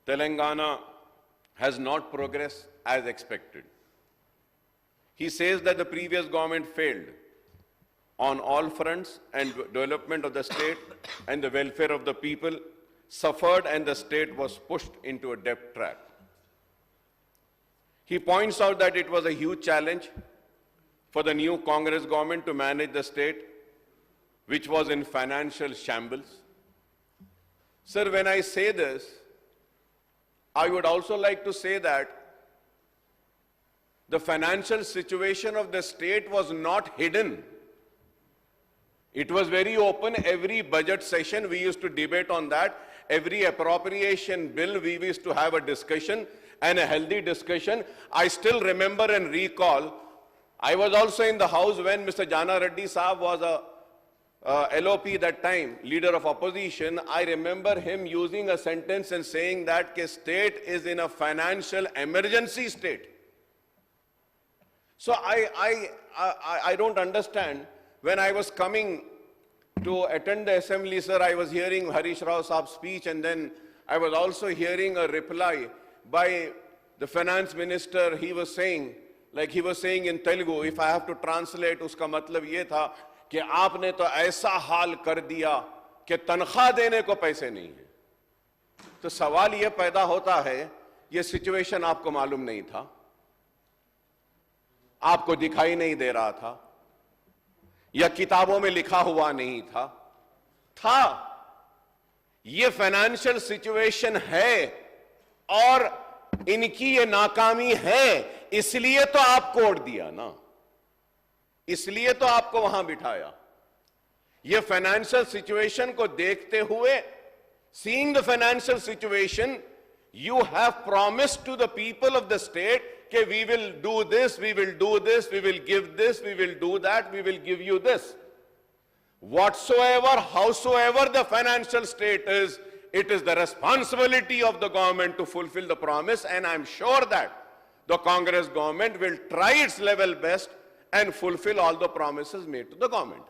Telangana has not progressed as expected. He says that the previous government failed on all fronts and development of the state and the welfare of the people suffered and the state was pushed into a debt trap. He points out that it was a huge challenge for the new Congress government to manage the state, which was in financial shambles. Sir, when I say this, I would also like to say that the financial situation of the state was not hidden. It was very open. Every budget session we used to debate on that. Every appropriation bill we used to have a discussion and a healthy discussion. I still remember and recall, I was also in the house when Mr. Jana Reddy Saab was a LOP that time, leader of opposition. I remember him using a sentence and saying that the state is in a financial emergency state. So I don't understand. When I was coming to attend the assembly, sir, I was hearing Harish Rao Saab's speech, and then I was also hearing a reply by the finance minister. He was saying in Telugu, if I have to translate, uska matlab ye tha कि आपने तो ऐसा हाल कर दिया कि तनख्वाह देने को पैसे नहीं है। तो सवाल ये पैदा होता है, ये सिचुएशन आपको मालूम नहीं था, आपको दिखाई नहीं दे रहा था, या किताबों में लिखा हुआ नहीं था। ये फाइनेंशियल सिचुएशन है और इनकी ये नाकामी है, इसलिए तो आपको वोट दिया ना, इसलिए तो आपको वहां बिठाया। ये फाइनेंशियल सिचुएशन को देखते हुए, seeing the financial situation, you have promised to the people of the state that we will do this, we will do this, we will give this, we will do that, we will give you this. Whatsoever, howsoever the financial state is, it is the responsibility of the government to fulfill the promise, and I'm sure that the Congress government will try its level best and fulfill all the promises made to the government.